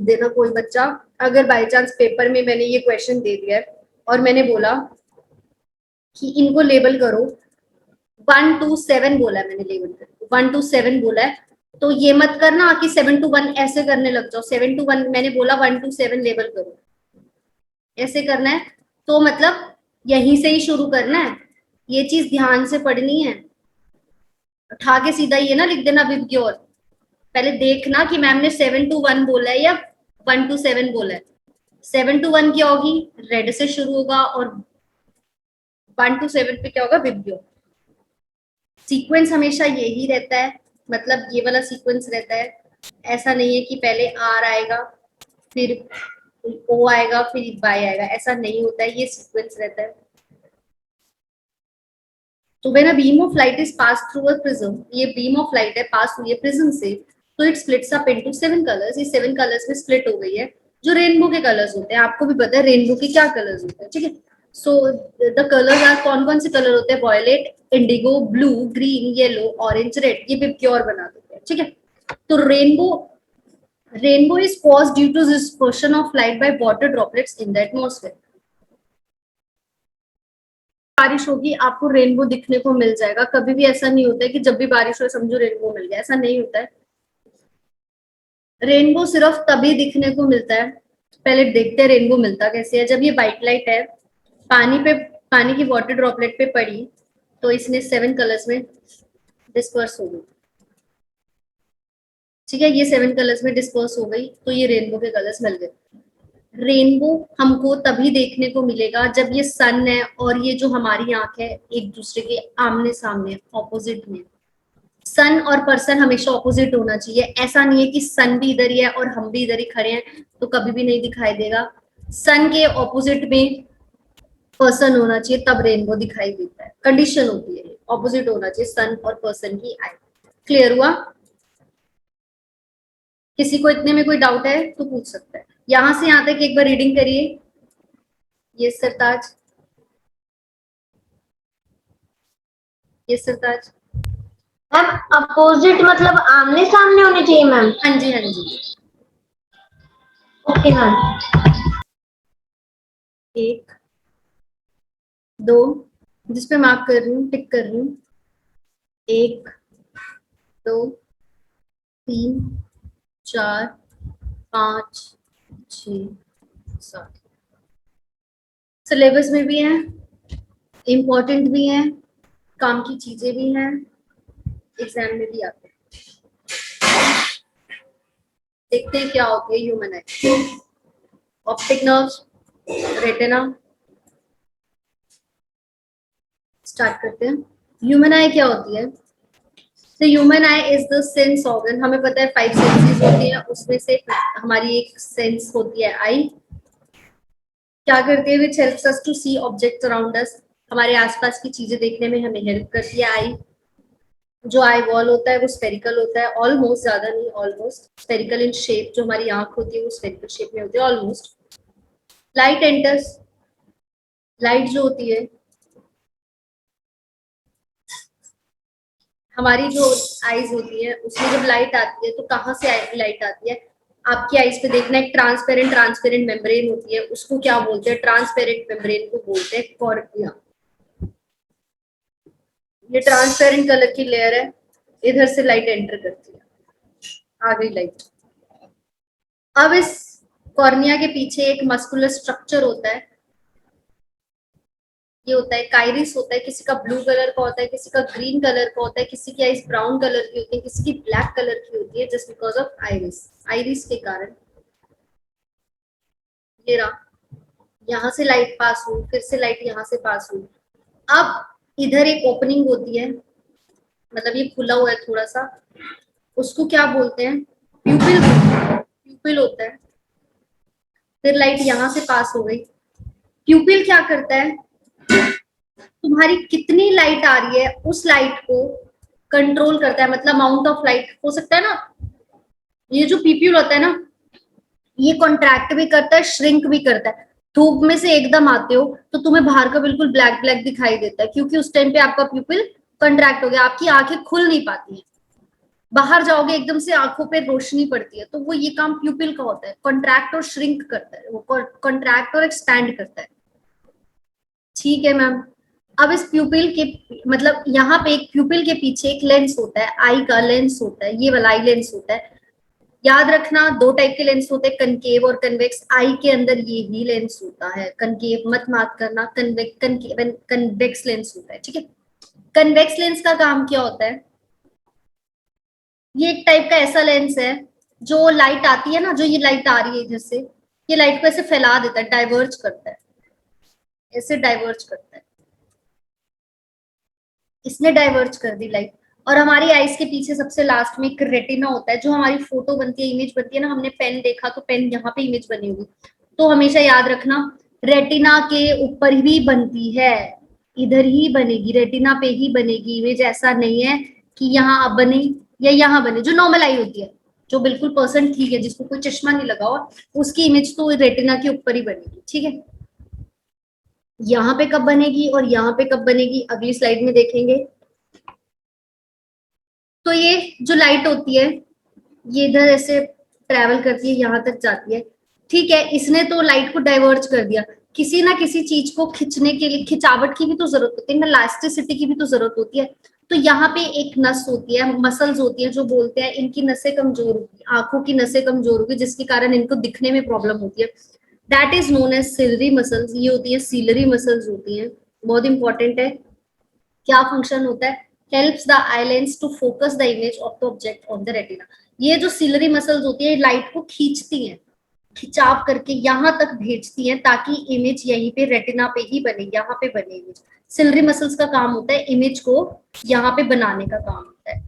देना कोई बच्चा, अगर बाय चांस पेपर में मैंने ये क्वेश्चन दे दिया है और मैंने बोला कि इनको लेबल करो, 1 to 7 बोला है मैंने, लेबल कर 1 to 7 बोला है, तो ये मत करना कि 7 to 1 ऐसे करने लग जाओ। 7 to 1 मैंने बोला, 1 to 7 लेबल करो, ऐसे करना है। तो मतलब यहीं से ही शुरू करना है, ये चीज ध्यान से पढ़नी है। उठा के सीधा ये ना लिख देना विबग्योर, पहले देखना कि मैम ने 7 to 1 बोला है या 1 to 7 बोला है। 7 to 1 क्या होगी, रेड से शुरू होगा, और 1 to 7 पे क्या होगा, विबग्योर। सीक्वेंस हमेशा यही रहता है, मतलब ये वाला सीक्वेंस रहता है। ऐसा नहीं है कि पहले आर आएगा फिर ओ आएगा फिर बाय आएगा, ऐसा नहीं होता है, ये सीक्वेंस रहता है। तो when a beam of light is pass through a prism, ये बीम ऑफ लाइट है पास हुई है प्रिज्म से, तो it splits up into 7 colours. ये 7 कलर्स में स्प्लिट हो गई है, जो रेनबो के कलर्स होते हैं। आपको भी पता है रेनबो के क्या कलर्स होते हैं, ठीक है। सो द कलर्स आर, कौन कौन से कलर होते हैं, violet, indigo, blue, green, yellow, orange, red. ये विबग्योर बना देते हैं, ठीक है। तो rainbow is caused due to dispersion of light by water droplets in the atmosphere. बारिश होगी आपको रेनबो दिखने को मिल जाएगा, कभी भी ऐसा नहीं होता है कि जब भी बारिश हो समझो रेनबो मिल गया, ऐसा नहीं होता है। रेनबो सिर्फ तभी दिखने को मिलता है, पहले देखते हैं रेनबो मिलता कैसे है। जब ये व्हाइट लाइट है पानी की वाटर ड्रॉपलेट पे पड़ी, तो इसने 7 कलर्स में डिस्पर्स हो गई, ठीक है। ये 7 कलर्स में डिस्पर्स हो गई, तो ये रेनबो के कलर्स मिल गए। रेनबो हमको तभी देखने को मिलेगा जब ये सन है और ये जो हमारी आंख है एक दूसरे के आमने सामने, ऑपोजिट में। सन और पर्सन हमेशा ऑपोजिट होना चाहिए, ऐसा नहीं है कि सन भी इधर ही है और हम भी इधर ही खड़े हैं तो कभी भी नहीं दिखाई देगा। सन के ऑपोजिट में पर्सन होना चाहिए, तब रेनबो दिखाई देता है, कंडीशन होती है, ऑपोजिट होना चाहिए सन और पर्सन की आई। क्लियर हुआ? किसी को इतने में कोई डाउट है तो पूछ सकता है। यहां से यहां तक एक बार रीडिंग करिए। ये सरताज, ये सरताज। मैम अपोजिट मतलब आमने सामने होने चाहिए मैम? हाँ जी हाँ जी। Okay ma'am. 1 2, जिसपे मार्क कर रही हूँ, टिक कर रही हूँ। 1 2 3 4 5 6 7। सिलेबस में भी है, इम्पोर्टेंट भी है, काम की चीजें भी हैं, एग्जाम में भी आते हैं। देखते हैं क्या होती है ह्यूमन आई। Optic nerves, retina. स्टार्ट करते हैं। ह्यूमन आई क्या होती है? तो human I is the sense organ. हमें पता है 5 सेंसेस होती है, उसमें से हमारी एक सेंस होती है आई। क्या करती है? Which helps us to see objects around us. हमारे आसपास की चीजें देखने में हमें हेल्प करती है आई। जो आई बॉल होता है वो स्फेरिकल होता है, ऑलमोस्ट, ज्यादा नहीं, ऑलमोस्ट स्फेरिकल इन शेप। जो हमारी आंख होती है वो स्फेरिकल शेप में होती है ऑलमोस्ट। लाइट एंटर्स, लाइट जो होती है, हमारी जो आईज होती है उसमें जब लाइट आती है तो कहाँ से लाइट आती है? आपकी आईज पे देखना, एक ट्रांसपेरेंट मेम्ब्रेन होती है, उसको क्या बोलते हैं? ट्रांसपेरेंट मेम्ब्रेन को बोलते हैं कॉर्निया। ये ट्रांसपेरेंट कलर की लेयर है, इधर से लाइट एंटर करती है, आ गई लाइट। अब इस कॉर्निया के पीछे एक मस्कुलर स्ट्रक्चर होता है, ये होता है काइरिस होता है। किसी का ब्लू कलर का होता है, किसी का ग्रीन कलर का होता है, किसी की आईज ब्राउन कलर की होती है, किसी की ब्लैक कलर की होती है, just because of iris. Iris के कारण ये रहा, यहाँ से लाइट पास हुई, फिर से लाइट यहाँ से पास हुई। अब इधर एक ओपनिंग होती है, मतलब ये खुला हुआ है थोड़ा सा, उसको क्या बोलते हैं? प्यूपिल। प्यूपिल होता है। फिर लाइट यहाँ से पास हो गई। प्यूपिल क्या करता है? तुम्हारी कितनी लाइट आ रही है उस लाइट को कंट्रोल करता है, मतलब अमाउंट ऑफ लाइट हो सकता है ना। ये जो प्यूपिल होता है ना, ये कॉन्ट्रैक्ट भी करता है, श्रिंक भी करता है। धूप में से एकदम आते हो तो तुम्हें बाहर का बिल्कुल ब्लैक ब्लैक दिखाई देता है, क्योंकि उस टाइम पे आपका प्यूपिल कंट्रैक्ट हो गया, आपकी आंखें खुल नहीं पाती हैं। बाहर जाओगे एकदम से आंखों पे रोशनी पड़ती है, तो वो ये काम प्यूपिल का होता है, कॉन्ट्रैक्ट और श्रिंक करता है, वो कॉन्ट्रैक्ट और एक्सपैंड करता है। ठीक है मैम। अब इस प्यूपिल के मतलब यहाँ पे एक प्यूपिल के पीछे एक लेंस होता है, आई का लेंस होता है, ये वाला आई लेंस होता है। याद रखना दो टाइप के लेंस होते हैं, कनकेव और कन्वेक्स। आई के अंदर ये भी लेंस होता है, कनकेव मत मार्क करना, कन्वेक्स लेंस होता है। ठीक है, कन्वेक्स लेंस का काम क्या होता है? ये एक टाइप का ऐसा लेंस है जो लाइट आती है ना, जो ये लाइट आ रही है इधर से, ये लाइट को ऐसे फैला देता है, डाइवर्ज करता है, ऐसे डाइवर्ज करता है। इसने डाइवर्ज कर दी लाइट। और हमारी आईज के पीछे सबसे लास्ट में एक रेटिना होता है, जो हमारी फोटो बनती है, इमेज बनती है ना, हमने पेन देखा तो पेन यहाँ पे इमेज बनी होगी, तो हमेशा याद रखना रेटिना के ऊपर ही बनती है, इधर ही बनेगी, रेटिना पे ही बनेगी इमेज। ऐसा नहीं है कि यहाँ अब बने या यहाँ बने। जो नॉर्मल आई होती है, जो बिल्कुल पर्सन ठीक है, जिसको कोई चश्मा नहीं लगा हुआ, उसकी इमेज तो रेटिना के ऊपर ही बनेगी। ठीक है, यहाँ पे कब बनेगी और यहाँ पे कब बनेगी अगली स्लाइड में देखेंगे। तो ये जो लाइट होती है, ये इधर ऐसे ट्रेवल करती है, यहाँ तक जाती है। ठीक है, इसने तो लाइट को डाइवर्ज कर दिया। किसी ना किसी चीज को खींचने के लिए खिंचावट की भी तो जरूरत होती है ना, इलास्टिसिटी की भी तो जरूरत होती है। तो यहाँ पे एक नस होती है, मसल्स होती है, जो बोलते हैं इनकी नसें कमजोर होगी, आंखों की नसें कमजोर होगी, जिसके कारण इनको दिखने में प्रॉब्लम होती है। That is known as ciliary muscles. ये होती है सीलरी मसल्स होती है, बहुत इंपॉर्टेंट है। क्या फंक्शन होता है? Helps the eye lens to focus the image of the object on the retina. ये जो सिलरी मसल्स होती है, लाइट को खींचती हैं, खिंचाव करके यहाँ तक भेजती हैं, ताकि इमेज यहीं पे रेटिना पे ही बने, यहाँ पे बने इमेज। सिलरी मसल्स का काम होता है इमेज को यहाँ पे बनाने का काम होता है।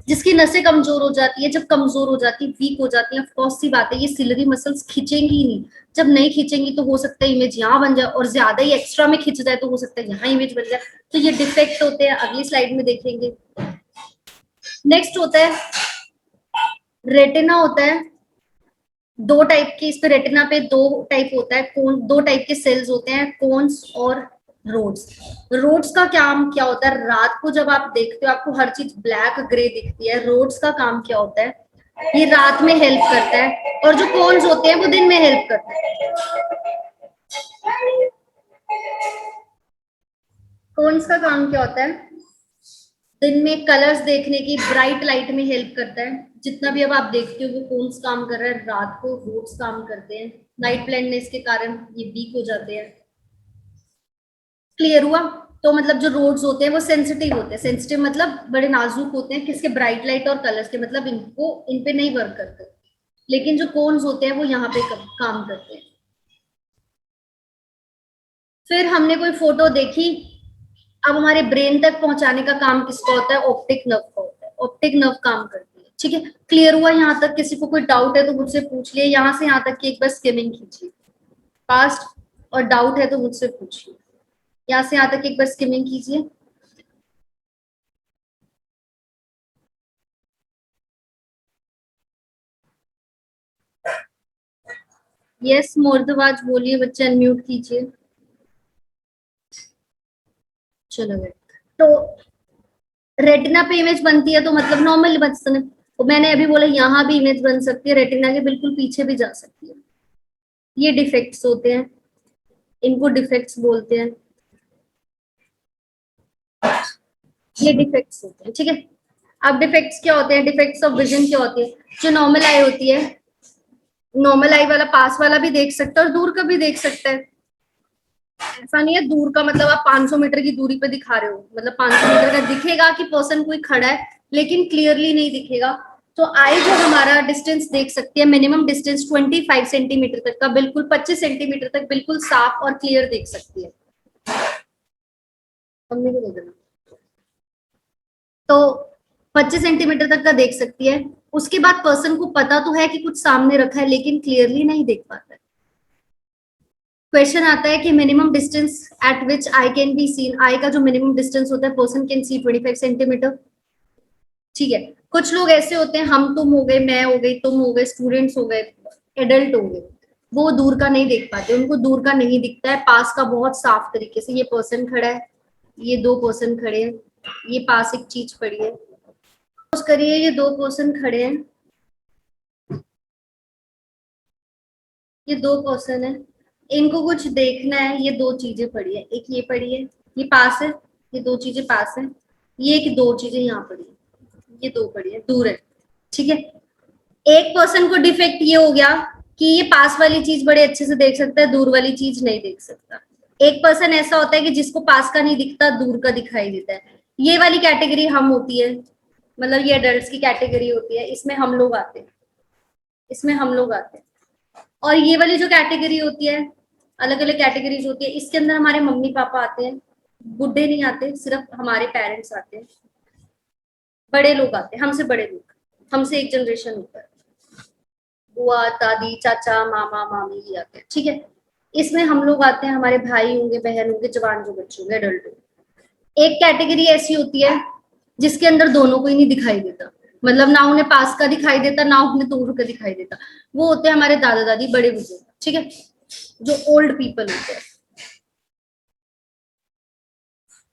जिसकी नसें कमजोर हो जाती है, जब कमजोर हो जाती है, वीक हो जाती है, ऑफकोर्स सी बात है, ये सिलरी मसल्स खींचेंगी ही नहीं। जब नहीं खींचेंगी तो हो सकता है इमेज यहाँ बन जाए, और ज्यादा ही एक्स्ट्रा में खींच जाए तो हो सकता है यहाँ इमेज बन जाए। तो ये डिफेक्ट होते हैं, अगली स्लाइड में देखेंगे। नेक्स्ट होता है रेटिना। होता है दो टाइप के, इस पे रेटिना पे दो टाइप होता है, कौन दो टाइप के सेल्स होते हैं, कोन्स और रोड्स। रोड्स का काम क्या होता है? रात को जब आप देखते हो आपको हर चीज ब्लैक ग्रे दिखती है, रोड्स का काम क्या होता है? ये रात में हेल्प करता है, और जो कोन्स होते हैं वो दिन में हेल्प करते हैं। कोन्स का काम क्या होता है? दिन में कलर्स देखने की, ब्राइट लाइट में हेल्प करता है। जितना भी अब आप देखते हो वो कोन्स काम कर रहा है, रात को रोड्स काम करते हैं। नाइट ब्लाइंडनेस के कारण ये वीक हो जाते हैं। क्लियर हुआ? तो मतलब जो रोड्स होते हैं वो सेंसिटिव होते हैं, सेंसिटिव मतलब बड़े नाजुक होते हैं, किसके? ब्राइट लाइट और कलर्स के, मतलब इनको इन पे नहीं वर्क करते। लेकिन जो कोन्स होते हैं वो यहाँ पे काम करते हैं। फिर हमने कोई फोटो देखी, अब हमारे ब्रेन तक पहुंचाने का काम किसका होता है? ऑप्टिक नर्व का होता है। ऑप्टिक नर्व काम करती है। ठीक है, क्लियर हुआ यहाँ तक? किसी को कोई डाउट है तो मुझसे पूछ लिए, यहाँ से यहाँ तक की एक बार स्किमिंग कीजिए फास्ट, और डाउट है तो मुझसे पूछिए। यहाँ से यहाँ तक एक बार स्किमिंग कीजिए। यस मुर्दवाज बोलिए, बच्चे अनम्यूट कीजिए। चलो गए। तो रेटिना पे इमेज बनती है तो मतलब नॉर्मल बचपन है, तो मैंने अभी बोला यहाँ भी इमेज बन सकती है, रेटिना के बिल्कुल पीछे भी जा सकती है। ये डिफेक्ट्स होते हैं, इनको डिफेक्ट्स बोलते हैं। ये डिफेक्ट्स होते हैं। ठीक है, अब डिफेक्ट्स क्या होते हैं? डिफेक्ट्स ऑफ विजन क्या होती है? जो नॉर्मल आई होती है, नॉर्मल आई वाला पास वाला भी देख सकता है और दूर का भी देख सकता है। ऐसा नहीं है दूर का मतलब आप 500 मीटर की दूरी पे दिखा रहे हो, मतलब 500 मीटर का दिखेगा कि पर्सन कोई खड़ा है, लेकिन क्लियरली नहीं दिखेगा। तो आई जो हमारा डिस्टेंस देख सकती है, मिनिमम डिस्टेंस 25 सेंटीमीटर तक का, बिल्कुल 25 सेंटीमीटर तक बिल्कुल साफ और क्लियर देख सकती है। मम्मी को दे देना। तो 25 सेंटीमीटर तक का देख सकती है। उसके बाद पर्सन को पता तो है कि कुछ सामने रखा है, लेकिन क्लियरली नहीं देख पाता है। क्वेश्चन आता है कि minimum distance at which I can be seen. Eye का जो मिनिमम डिस्टेंस होता है, पर्सन कैन सी 25 सेंटीमीटर। ठीक है, कुछ लोग ऐसे होते हैं, हम तुम हो गए, मैं हो गई, तुम हो गए, स्टूडेंट्स हो गए, एडल्ट हो गए, वो दूर का नहीं देख पाते, उनको दूर का नहीं दिखता है, पास का बहुत साफ तरीके से। ये पर्सन खड़ा है, ये दो पर्सन खड़े हैं, ये पास एक चीज पड़ी है, सपोज करिए ये दो पर्सन खड़े हैं, ये दो पर्सन है, इनको कुछ देखना है, ये दो चीजें पड़ी है, एक ये पड़ी है, ये पास है, ये दो चीजें पास है, ये एक दो चीजें यहाँ पड़ी है, ये दो पड़ी है, दूर है, ठीक है। एक पर्सन को डिफेक्ट ये हो गया कि ये पास वाली चीज बड़े अच्छे से देख सकता है, दूर वाली चीज नहीं देख सकता। एक पर्सन ऐसा होता है कि जिसको पास का नहीं दिखता, दूर का दिखाई देता है। ये वाली कैटेगरी हम होती है, मतलब ये अडल्ट की कैटेगरी होती है, इसमें हम लोग आते हैं, इसमें हम लोग आते हैं। और ये वाली जो कैटेगरी होती है, अलग अलग कैटेगरीज होती है, इसके अंदर हमारे मम्मी पापा आते हैं, बुढ़े नहीं आते, सिर्फ हमारे पेरेंट्स आते हैं, बड़े लोग आते हैं, हमसे बड़े लोग, हमसे एक जनरेशन ऊपर, बुआ दादी चाचा मामा मामी ये आते हैं, ठीक है। इसमें हम लोग आते हैं, हमारे भाई होंगे, बहन होंगे, जवान जो बच्चे होंगे, अडल्ट होंगे। एक कैटेगरी ऐसी होती है जिसके अंदर दोनों को ही नहीं दिखाई देता, मतलब ना उन्हें पास का दिखाई देता, ना उन्हें दूर का दिखाई देता। वो होते हैं हमारे दादा दादी, बड़े बुजुर्ग, ठीक है, जो ओल्ड पीपल होते हैं।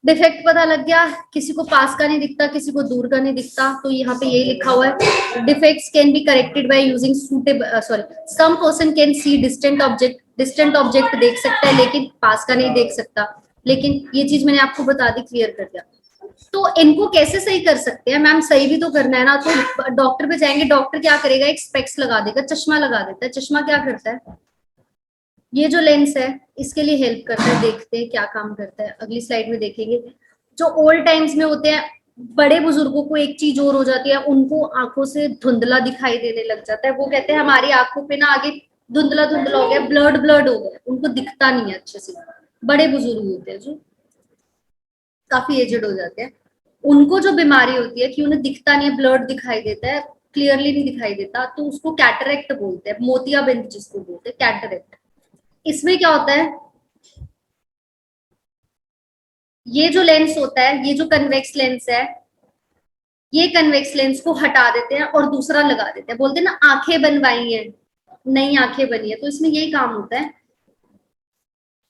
डिफेक्ट पता लग गया, किसी को पास का नहीं दिखता, किसी को दूर का नहीं दिखता, तो यहाँ पे यही लिखा हुआ है, defects can be corrected by using suitable, sorry, some person can see distant object, distant object देख सकता है लेकिन पास का नहीं देख सकता। लेकिन ये चीज मैंने आपको बता दी, क्लियर कर दिया। तो इनको कैसे सही कर सकते हैं मैम? सही भी तो करना है ना, तो डॉक्टर पे जाएंगे, डॉक्टर क्या करेगा, एक स्पेक्स लगा देगा, चश्मा लगा देता है। चश्मा क्या करता है, ये जो लेंस है इसके लिए हेल्प करता है, देखते हैं क्या काम करता है, अगली स्लाइड में देखेंगे। जो ओल्ड टाइम्स में होते हैं, बड़े बुजुर्गों को एक चीज और हो जाती है, उनको आंखों से धुंधला दिखाई देने लग जाता है। वो कहते हैं हमारी आंखों पे ना आगे धुंधला धुंधला हो गया, ब्लड ब्लड हो गया, उनको दिखता नहीं है अच्छे से। बड़े बुजुर्ग होते हैं जो काफी एजेड हो जाते हैं, उनको जो बीमारी होती है कि उन्हें दिखता नहीं है, ब्लड दिखाई देता है, क्लियरली नहीं दिखाई देता, तो उसको कैटरेक्ट बोलते हैं, मोतियाबिंद जिसको बोलते हैं, कैटरेक्ट। इसमें क्या होता है, ये जो लेंस होता है, ये जो कन्वेक्स लेंस है, ये कन्वेक्स लेंस को हटा देते हैं और दूसरा लगा देते हैं। बोलते हैं ना आंखें बनवाई हैं, नई आंखें बनी है, तो इसमें यही काम होता है,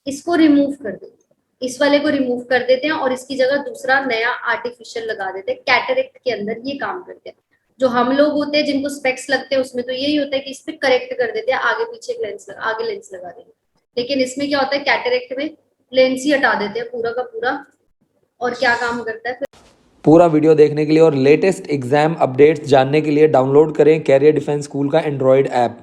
इसको रिमूव कर देते हैं, इस वाले को रिमूव कर देते हैं और इसकी जगह दूसरा नया आर्टिफिशियल लगा देते हैं। कैटरेक्ट के अंदर ये काम करते हैं। जो हम लोग होते हैं जिनको स्पेक्स लगते हैं, उसमें तो यही होता है कि इस पे करेक्ट कर देते हैं, आगे पीछे एक लेंस आगे लेंस लगा देंगे। लेकिन इसमें क्या होता है, कैटरेक्ट में लेंस ही हटा देते हैं पूरा का पूरा। और क्या काम करता है, पूरा वीडियो देखने के लिए और लेटेस्ट एग्जाम अपडेट्स जानने के लिए डाउनलोड करें कैरियर डिफेंस स्कूल का एंड्रॉयड ऐप।